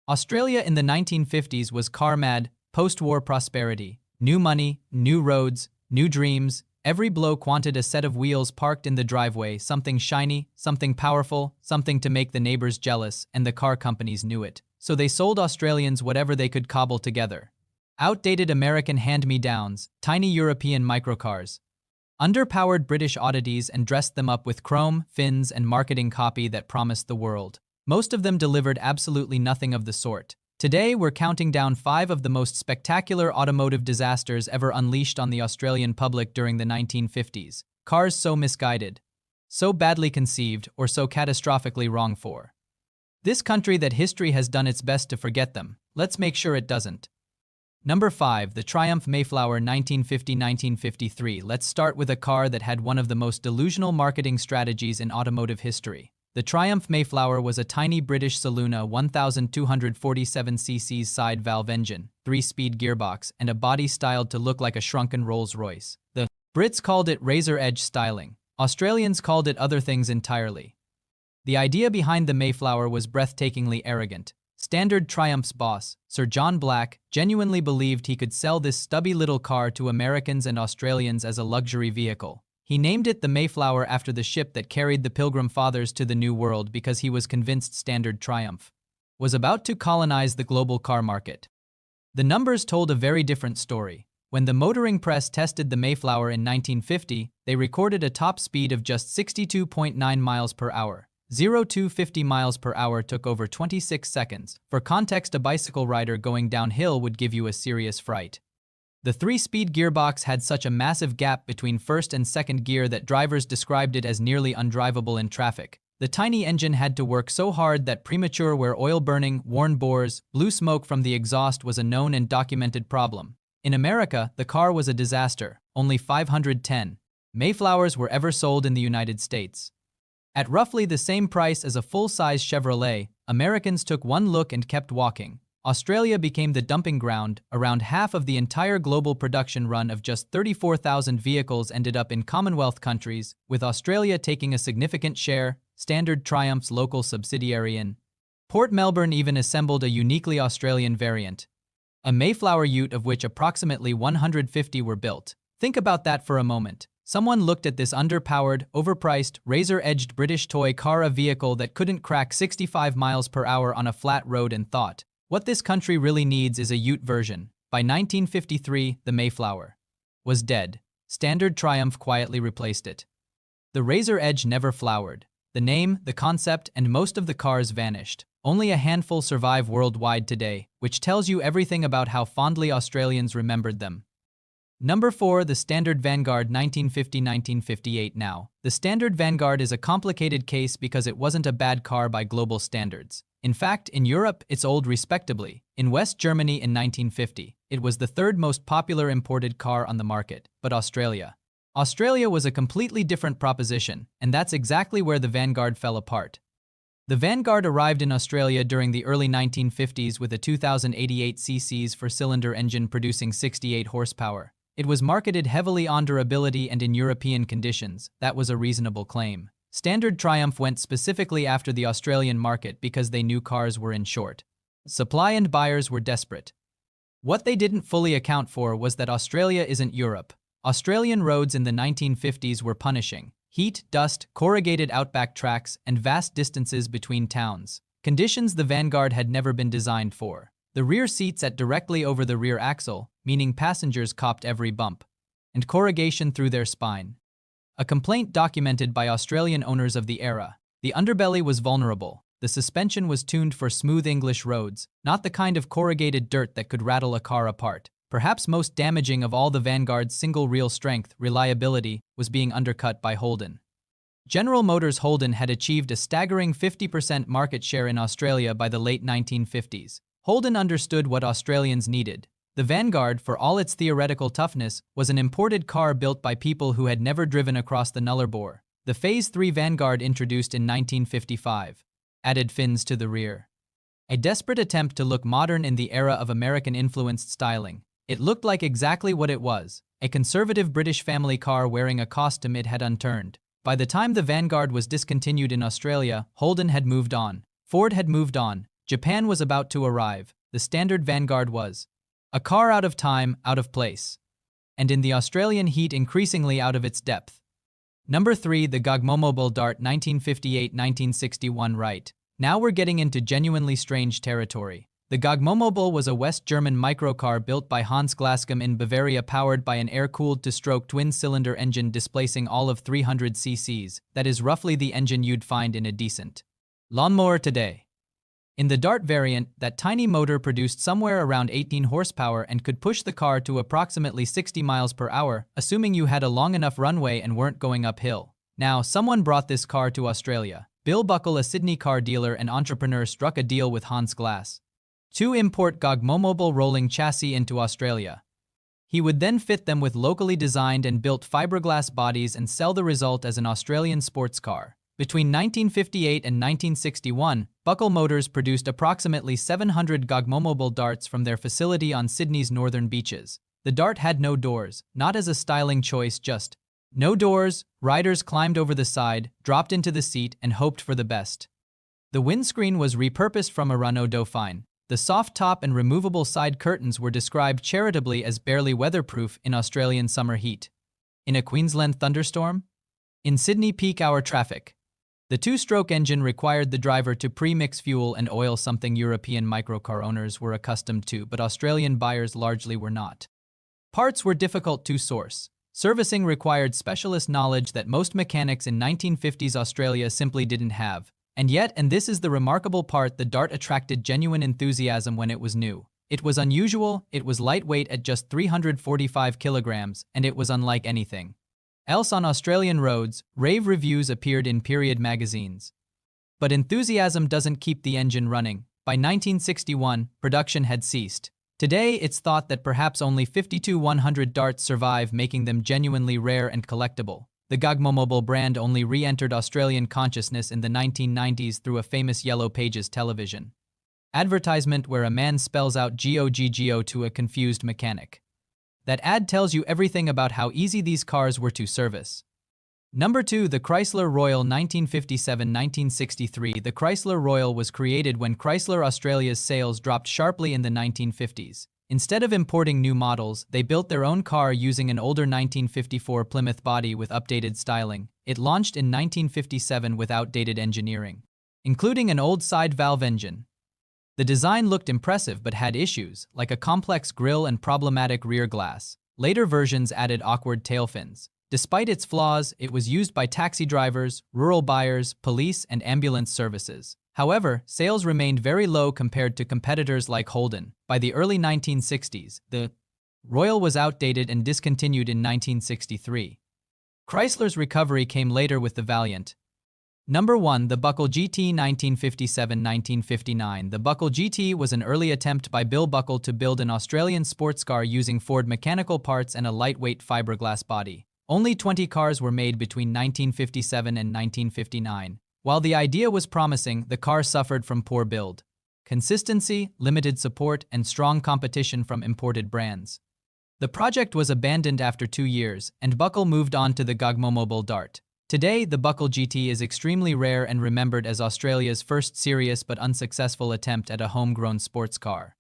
Australia in the 1950s was car-mad, post-war prosperity. New money, new roads, new dreams. Every bloke wanted a set of wheels parked in the driveway, something shiny, something powerful, something to make the neighbors jealous, and the car companies knew it. So they sold Australians whatever they could cobble together. Outdated American hand-me-downs, tiny European microcars. Underpowered British oddities and dressed them up with chrome, fins, and marketing copy that promised the world. Most of them delivered absolutely nothing of the sort. Today, we're counting down 5 of the most spectacular automotive disasters ever unleashed on the Australian public during the 1950s. Cars so misguided, so badly conceived, or so catastrophically wrong for. This country that history has done its best to forget them. Let's make sure it doesn't. Number 5. The Triumph Mayflower 1950-1953. Let's start with a car that had one of the most delusional marketing strategies in automotive history. The Triumph Mayflower was a tiny British saloon, a 1,247cc side valve engine, 3-speed gearbox, and a body styled to look like a shrunken Rolls-Royce. The Brits called it razor-edge styling. Australians called it other things entirely. The idea behind the Mayflower was breathtakingly arrogant. Standard Triumph's boss, Sir John Black, genuinely believed he could sell this stubby little car to Americans and Australians as a luxury vehicle. He named it the Mayflower after the ship that carried the Pilgrim Fathers to the New World because he was convinced Standard Triumph was about to colonize the global car market. The numbers told a very different story. When the motoring press tested the Mayflower in 1950, they recorded a top speed of just 62.9 miles per hour. 0 to 50 miles per hour took over 26 seconds. For context, a bicycle rider going downhill would give you a serious fright. The 3-speed gearbox had such a massive gap between first and second gear that drivers described it as nearly undrivable in traffic. The tiny engine had to work so hard that premature wear, oil burning, worn bores, blue smoke from the exhaust was a known and documented problem. In America, the car was a disaster. Only 510 Mayflowers were ever sold in the United States. At roughly the same price as a full-size Chevrolet, Americans took one look and kept walking. Australia became the dumping ground. Around half of the entire global production run of just 34,000 vehicles ended up in Commonwealth countries, with Australia taking a significant share. Standard Triumph's local subsidiary in Port Melbourne even assembled a uniquely Australian variant, a Mayflower ute, of which approximately 150 were built. Think about that for a moment. Someone looked at this underpowered, overpriced, razor-edged British toy car, a vehicle that couldn't crack 65 miles per hour on a flat road, and thought, what this country really needs is a ute version. By 1953, the Mayflower was dead. Standard Triumph quietly replaced it. The razor edge never flowered. The name, the concept, and most of the cars vanished. Only a handful survive worldwide today, which tells you everything about how fondly Australians remembered them. Number 4. The Standard Vanguard 1950-1958. Now, the Standard Vanguard is a complicated case because it wasn't a bad car by global standards. In fact, in Europe, it's old respectably. In West Germany in 1950, it was the 3rd most popular imported car on the market. But Australia was a completely different proposition, and that's exactly where the Vanguard fell apart. The Vanguard arrived in Australia during the early 1950s with a 2,088 cc's 4-cylinder engine producing 68 horsepower. It was marketed heavily on durability and in European conditions. That was a reasonable claim. Standard Triumph went specifically after the Australian market because they knew cars were in short supply and buyers were desperate. What they didn't fully account for was that Australia isn't Europe. Australian roads in the 1950s were punishing. Heat, dust, corrugated outback tracks, and vast distances between towns. Conditions the Vanguard had never been designed for. The rear seat sat directly over the rear axle, meaning passengers copped every bump and corrugation through their spine. A complaint documented by Australian owners of the era. The underbelly was vulnerable. The suspension was tuned for smooth English roads, not the kind of corrugated dirt that could rattle a car apart. Perhaps most damaging of all, the Vanguard's single reel strength, reliability, was being undercut by Holden. General Motors' Holden had achieved a staggering 50% market share in Australia by the late 1950s. Holden understood what Australians needed. The Vanguard, for all its theoretical toughness, was an imported car built by people who had never driven across the Nullarbor. The Phase 3 Vanguard, introduced in 1955, added fins to the rear. A desperate attempt to look modern in the era of American-influenced styling. It looked like exactly what it was, a conservative British family car wearing a costume it had unturned. By the time the Vanguard was discontinued in Australia, Holden had moved on. Ford had moved on. Japan was about to arrive. The standard vanguard was a car out of time, out of place, and in the Australian heat increasingly out of its depth. Number 3, the Gogmomobile Dart 1958-1961. Right. Now we're getting into genuinely strange territory. The Gogmomobile was a West German microcar built by Hans Glaskum in Bavaria, powered by an air-cooled two-stroke twin-cylinder engine displacing all of 300 cc's. That is roughly the engine you'd find in a decent lawnmower today. In the Dart variant, that tiny motor produced somewhere around 18 horsepower and could push the car to approximately 60 miles per hour, assuming you had a long enough runway and weren't going uphill. Now, someone brought this car to Australia. Bill Buckle, a Sydney car dealer and entrepreneur, struck a deal with Hans Glass to import Gogmomobile rolling chassis into Australia. He would then fit them with locally designed and built fiberglass bodies and sell the result as an Australian sports car. Between 1958 and 1961, Buckle Motors produced approximately 700 Gogmomobile Darts from their facility on Sydney's northern beaches. The Dart had no doors, not as a styling choice, just no doors. Riders climbed over the side, dropped into the seat, and hoped for the best. The windscreen was repurposed from a Renault Dauphine. The soft top and removable side curtains were described charitably as barely weatherproof in Australian summer heat. In a Queensland thunderstorm? In Sydney peak hour traffic? The two-stroke engine required the driver to pre-mix fuel and oil, something European microcar owners were accustomed to, but Australian buyers largely were not. Parts were difficult to source. Servicing required specialist knowledge that most mechanics in 1950s Australia simply didn't have. And yet, and this is the remarkable part, the Dart attracted genuine enthusiasm when it was new. It was unusual, it was lightweight at just 345 kilograms, and it was unlike anything else on Australian roads. Rave reviews appeared in period magazines. But enthusiasm doesn't keep the engine running. By 1961, production had ceased. Today, it's thought that perhaps only 52-100 Darts survive, making them genuinely rare and collectible. The Gogmomobile brand only re-entered Australian consciousness in the 1990s through a famous Yellow Pages television advertisement where a man spells out GOGGO to a confused mechanic. That ad tells you everything about how easy these cars were to service. Number 2, the Chrysler Royal 1957-1963. The Chrysler Royal was created when Chrysler Australia's sales dropped sharply in the 1950s. Instead of importing new models, they built their own car using an older 1954 Plymouth body with updated styling. It launched in 1957 with outdated engineering, including an old side valve engine. The design looked impressive but had issues, like a complex grille and problematic rear glass. Later versions added awkward tailfins. Despite its flaws, it was used by taxi drivers, rural buyers, police, and ambulance services. However, sales remained very low compared to competitors like Holden. By the early 1960s, the Royal was outdated and discontinued in 1963. Chrysler's recovery came later with the Valiant. Number 1, the Buckle GT 1957-1959. The Buckle GT was an early attempt by Bill Buckle to build an Australian sports car using Ford mechanical parts and a lightweight fiberglass body. Only 20 cars were made between 1957 and 1959. While the idea was promising, the car suffered from poor build consistency, limited support, and strong competition from imported brands. The project was abandoned after 2 years, and Buckle moved on to the Gogmomobile Dart. Today, the Buckle GT is extremely rare and remembered as Australia's first serious but unsuccessful attempt at a homegrown sports car.